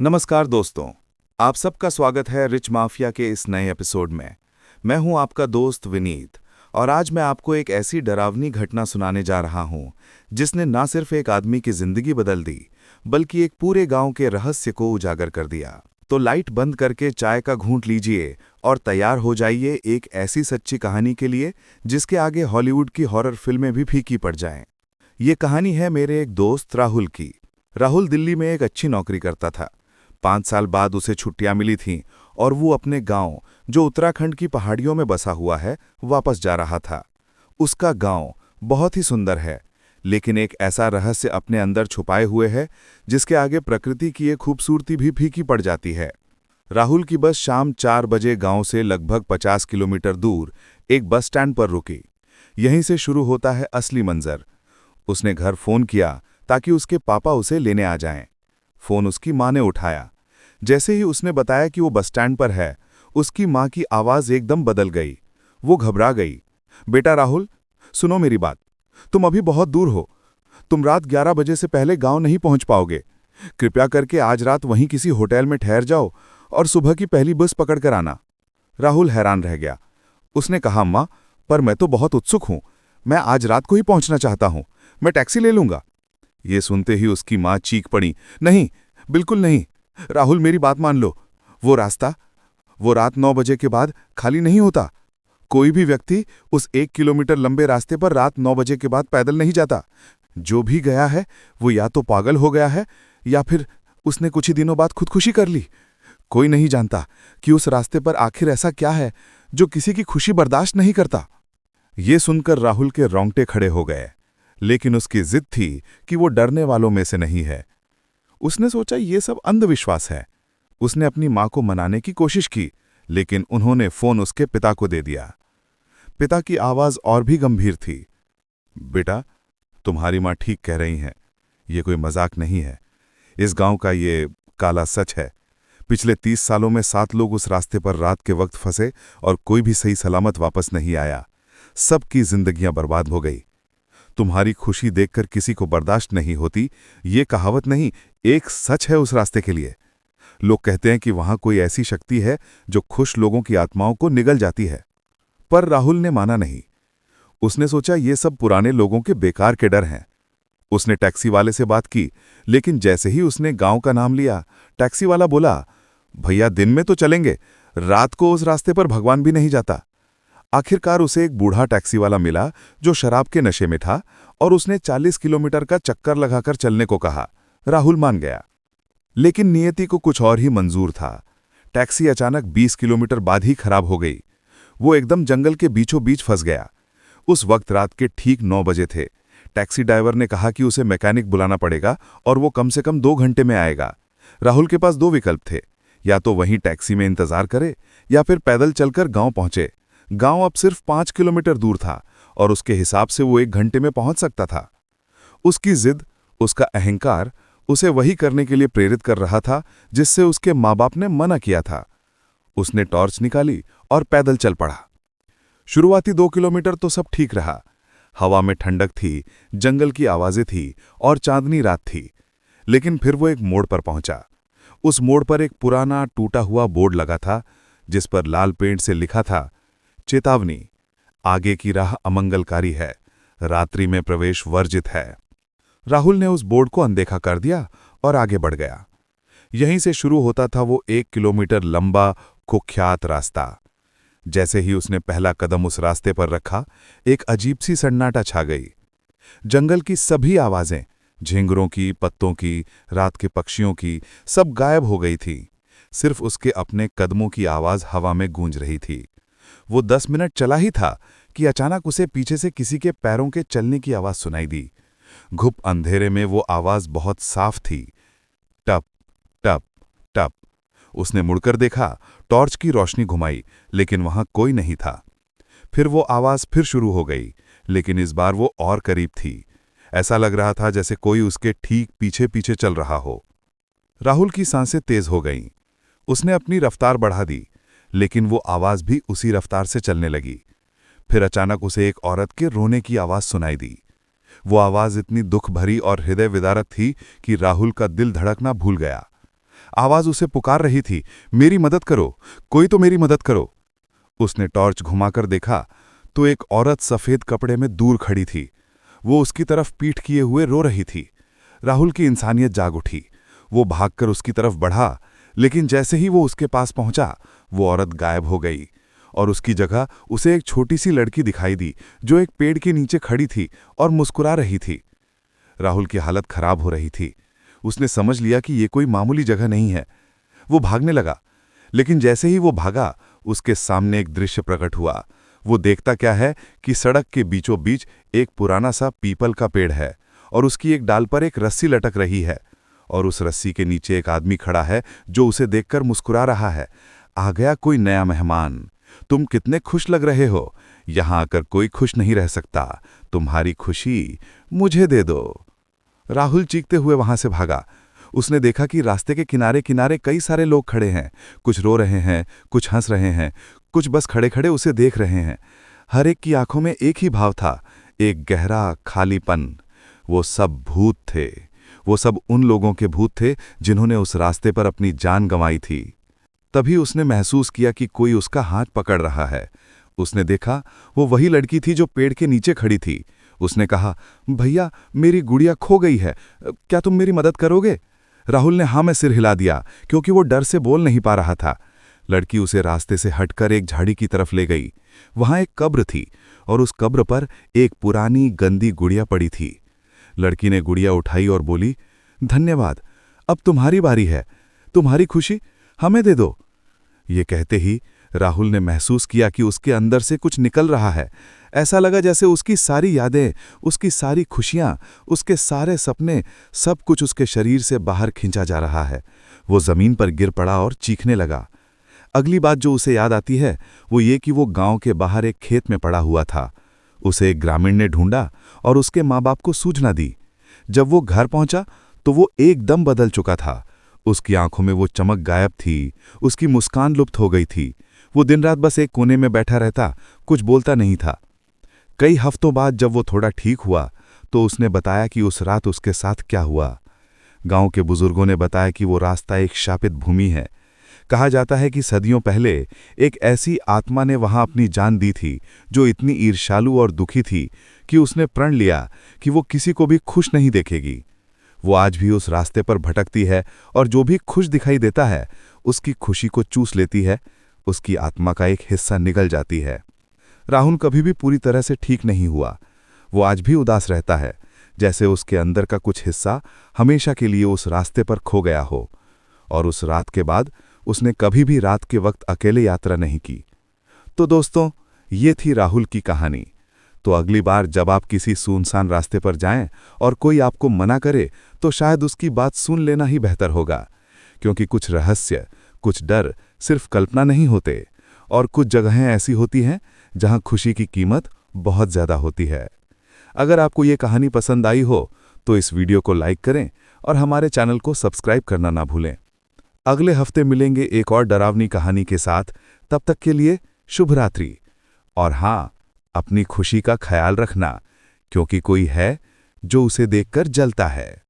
नमस्कार दोस्तों। आप सबका स्वागत है रिच माफिया के इस नए एपिसोड में। मैं हूं आपका दोस्त विनीत और आज मैं आपको एक ऐसी डरावनी घटना सुनाने जा रहा हूं जिसने ना सिर्फ एक आदमी की जिंदगी बदल दी बल्कि एक पूरे गांव के रहस्य को उजागर कर दिया। तो लाइट बंद करके चाय का घूंट लीजिए और तैयार हो जाइए एक ऐसी सच्ची कहानी के लिए जिसके आगे हॉलीवुड की हॉरर फिल्में भी फीकी पड़ जाएं। ये कहानी है मेरे एक दोस्त राहुल की। राहुल दिल्ली में एक अच्छी नौकरी करता था। 5 साल बाद उसे छुट्टियां मिली थीं और वो अपने गांव, जो उत्तराखंड की पहाड़ियों में बसा हुआ है, वापस जा रहा था। उसका गांव बहुत ही सुंदर है, लेकिन एक ऐसा रहस्य अपने अंदर छुपाए हुए है जिसके आगे प्रकृति की ये खूबसूरती भी फीकी पड़ जाती है। राहुल की बस शाम 4 बजे गांव से लगभग 50 किलोमीटर दूर एक बस स्टैंड पर रुकी। यहीं से शुरू होता है असली मंजर। उसने घर फोन किया ताकि उसके पापा उसे लेने आ जाएं। फोन उसकी मां ने उठाया। जैसे ही उसने बताया कि वो बस स्टैंड पर है, उसकी मां की आवाज एकदम बदल गई। वो घबरा गई। बेटा राहुल, सुनो मेरी बात। तुम अभी बहुत दूर हो। तुम रात 11 बजे से पहले गांव नहीं पहुंच पाओगे। कृपया करके आज रात वहीं किसी होटल में ठहर जाओ और सुबह की पहली बस पकड़कर आना। राहुल हैरान रह गया। उसने कहा, मां, पर मैं तो बहुत उत्सुक हूं। मैं आज रात को ही पहुंचना चाहता हूं। मैं टैक्सी ले लूंगा। ये सुनते ही उसकी मां चीख पड़ी, नहीं, बिल्कुल नहीं। राहुल, मेरी बात मान लो। वो रात 9 बजे के बाद खाली नहीं होता। कोई भी व्यक्ति उस 1 किलोमीटर लंबे रास्ते पर रात 9 बजे के बाद पैदल नहीं जाता। जो भी गया है वो या तो पागल हो गया है या फिर उसने कुछ ही दिनों बाद खुदकुशी कर ली। कोई नहीं जानता कि उस रास्ते पर आखिर ऐसा क्या है जो किसी की खुशी बर्दाश्त नहीं करता। ये सुनकर राहुल के रोंगटे खड़े हो गए, लेकिन उसकी जिद थी कि वो डरने वालों में से नहीं है। उसने सोचा ये सब अंधविश्वास है। उसने अपनी मां को मनाने की कोशिश की, लेकिन उन्होंने फोन उसके पिता को दे दिया। पिता की आवाज और भी गंभीर थी। बेटा, तुम्हारी मां ठीक कह रही हैं। ये कोई मजाक नहीं है। इस गांव का ये काला सच है। पिछले 30 सालों में 7 लोग उस रास्ते पर रात के वक्त फंसे और कोई भी सही सलामत वापस नहीं आया। सबकी जिंदगियां बर्बाद हो गई। तुम्हारी खुशी देखकर किसी को बर्दाश्त नहीं होती, ये कहावत नहीं, एक सच है उस रास्ते के लिए। लोग कहते हैं कि वहां कोई ऐसी शक्ति है जो खुश लोगों की आत्माओं को निगल जाती है। पर राहुल ने माना नहीं। उसने सोचा ये सब पुराने लोगों के बेकार के डर हैं। उसने टैक्सी वाले से बात की, लेकिन जैसे ही उसने गांव का नाम लिया, टैक्सी वाला बोला, भैया, दिन में तो चलेंगे, रात को उस रास्ते पर भगवान भी नहीं जाता। आखिरकार उसे एक बूढ़ा टैक्सी वाला मिला जो शराब के नशे में था और उसने 40 किलोमीटर का चक्कर लगाकर चलने को कहा। राहुल मान गया, लेकिन नियति को कुछ और ही मंजूर था। टैक्सी अचानक 20 किलोमीटर बाद ही खराब हो गई। वो एकदम जंगल के बीचों बीच फंस गया। उस वक्त रात के ठीक 9 बजे थे। टैक्सी ड्राइवर ने कहा कि उसे मैकेनिक बुलाना पड़ेगा और वो कम से कम 2 घंटे में आएगा। राहुल के पास 2 विकल्प थे, या तो वहीं टैक्सी में इंतजार करे या फिर पैदल चलकर गांव पहुंचे। गांव अब सिर्फ 5 किलोमीटर दूर था और उसके हिसाब से वो 1 घंटे में पहुंच सकता था। उसकी जिद, उसका अहंकार उसे वही करने के लिए प्रेरित कर रहा था जिससे उसके माँ बाप ने मना किया था। उसने टॉर्च निकाली और पैदल चल पड़ा। शुरुआती 2 किलोमीटर तो सब ठीक रहा। हवा में ठंडक थी, जंगल की आवाजें थी और चांदनी रात थी। लेकिन फिर वो एक मोड़ पर पहुंचा। उस मोड़ पर एक पुराना टूटा हुआ बोर्ड लगा था जिस पर लाल पेंट से लिखा था, चेतावनी, आगे की राह अमंगलकारी है, रात्रि में प्रवेश वर्जित है। राहुल ने उस बोर्ड को अनदेखा कर दिया और आगे बढ़ गया। यहीं से शुरू होता था वो 1 किलोमीटर लंबा कुख्यात रास्ता। जैसे ही उसने पहला कदम उस रास्ते पर रखा, एक अजीब सी सन्नाटा छा गई। जंगल की सभी आवाजें, झिंगुरों की, पत्तों की, रात के पक्षियों की, सब गायब हो गई थी। सिर्फ उसके अपने कदमों की आवाज हवा में गूंज रही थी। वो 10 मिनट चला ही था कि अचानक उसे पीछे से किसी के पैरों के चलने की आवाज सुनाई दी। घुप अंधेरे में वो आवाज बहुत साफ थी, टप टप टप। उसने मुड़कर देखा, टॉर्च की रोशनी घुमाई, लेकिन वहां कोई नहीं था। फिर वो आवाज फिर शुरू हो गई, लेकिन इस बार वो और करीब थी। ऐसा लग रहा था जैसे कोई उसके ठीक पीछे पीछे चल रहा हो। राहुल की सांसें तेज हो गईं। उसने अपनी रफ्तार बढ़ा दी, लेकिन वो आवाज भी उसी रफ्तार से चलने लगी। फिर अचानक उसे एक औरत के रोने की आवाज सुनाई दी। वो आवाज इतनी दुख भरी और हृदय विदारक थी कि राहुल का दिल धड़कना भूल गया। आवाज उसे पुकार रही थी, मेरी मदद करो, कोई तो मेरी मदद करो। उसने टॉर्च घुमाकर देखा तो एक औरत सफेद कपड़े में दूर खड़ी थी। वो उसकी तरफ पीठ किए हुए रो रही थी। राहुल की इंसानियत जाग उठी। वो भागकर उसकी तरफ बढ़ा, लेकिन जैसे ही वो उसके पास पहुंचा, वो औरत गायब हो गई और उसकी जगह उसे एक छोटी सी लड़की दिखाई दी जो एक पेड़ के नीचे खड़ी थी और मुस्कुरा रही थी। राहुल की हालत खराब हो रही थी। उसने समझ लिया कि ये कोई मामूली जगह नहीं है। वो भागने लगा, लेकिन जैसे ही वो भागा, उसके सामने एक दृश्य प्रकट हुआ। वो देखता क्या है कि सड़क के बीचों बीच एक पुराना सा पीपल का पेड़ है और उसकी एक डाल पर एक रस्सी लटक रही है और उस रस्सी के नीचे एक आदमी खड़ा है जो उसे देखकर मुस्कुरा रहा है। आ गया कोई नया मेहमान। तुम कितने खुश लग रहे हो। यहां आकर कोई खुश नहीं रह सकता। तुम्हारी खुशी मुझे दे दो। राहुल चीखते हुए वहां से भागा। उसने देखा कि रास्ते के किनारे किनारे कई सारे लोग खड़े हैं। कुछ रो रहे हैं, कुछ हंस रहे हैं, कुछ बस खड़े खड़े उसे देख रहे हैं। हर एक की आंखों में एक ही भाव था, एक गहरा खालीपन। वो सब भूत थे। वो सब उन लोगों के भूत थे जिन्होंने उस रास्ते पर अपनी जान गंवाई थी। तभी उसने महसूस किया कि कोई उसका हाथ पकड़ रहा है। उसने देखा वो वही लड़की थी जो पेड़ के नीचे खड़ी थी। उसने कहा, भैया मेरी गुड़िया खो गई है, क्या तुम मेरी मदद करोगे? राहुल ने हाँ में सिर हिला दिया, क्योंकि वो डर से बोल नहीं पा रहा था। लड़की उसे रास्ते से हटकर एक झाड़ी की तरफ ले गई। वहां एक कब्र थी और उस कब्र पर एक पुरानी गंदी गुड़िया पड़ी थी। लड़की ने गुड़िया उठाई और बोली, धन्यवाद, अब तुम्हारी बारी है। तुम्हारी खुशी हमें दे दो। ये कहते ही राहुल ने महसूस किया कि उसके अंदर से कुछ निकल रहा है। ऐसा लगा जैसे उसकी सारी यादें, उसकी सारी खुशियां, उसके सारे सपने, सब कुछ उसके शरीर से बाहर खींचा जा रहा है। वो जमीन पर गिर पड़ा और चीखने लगा। अगली बात जो उसे याद आती है वो ये कि वो गांव के बाहर एक खेत में पड़ा हुआ था। उसे एक ग्रामीण ने ढूंढा और उसके माँ बाप को सूचना दी। जब वो घर पहुंचा तो वो एकदम बदल चुका था। उसकी आंखों में वो चमक गायब थी, उसकी मुस्कान लुप्त हो गई थी। वो दिन रात बस एक कोने में बैठा रहता, कुछ बोलता नहीं था। कई हफ्तों बाद जब वो थोड़ा ठीक हुआ तो उसने बताया कि उस रात उसके साथ क्या हुआ। गांव के बुजुर्गों ने बताया कि वो रास्ता एक शापित भूमि है। कहा जाता है कि सदियों पहले एक ऐसी आत्मा ने वहां अपनी जान दी थी जो इतनी ईर्ष्यालु और दुखी थी कि उसने प्रण लिया कि वो किसी को भी खुश नहीं देखेगी। वो आज भी उस रास्ते पर भटकती है और जो भी खुश दिखाई देता है उसकी खुशी को चूस लेती है। उसकी आत्मा का एक हिस्सा निगल जाती है। राहुल कभी भी पूरी तरह से ठीक नहीं हुआ। वो आज भी उदास रहता है, जैसे उसके अंदर का कुछ हिस्सा हमेशा के लिए उस रास्ते पर खो गया हो। और उस रात के बाद उसने कभी भी रात के वक्त अकेले यात्रा नहीं की। तो दोस्तों, ये थी राहुल की कहानी। तो अगली बार जब आप किसी सुनसान रास्ते पर जाएं और कोई आपको मना करे तो शायद उसकी बात सुन लेना ही बेहतर होगा, क्योंकि कुछ रहस्य, कुछ डर सिर्फ कल्पना नहीं होते और कुछ जगहें ऐसी होती हैं जहां खुशी की कीमत बहुत ज़्यादा होती है। अगर आपको ये कहानी पसंद आई हो तो इस वीडियो को लाइक करें और हमारे चैनल को सब्सक्राइब करना ना भूलें। अगले हफ्ते मिलेंगे एक और डरावनी कहानी के साथ। तब तक के लिए शुभ रात्रि। और हाँ, अपनी खुशी का ख्याल रखना, क्योंकि कोई है जो उसे देखकर जलता है।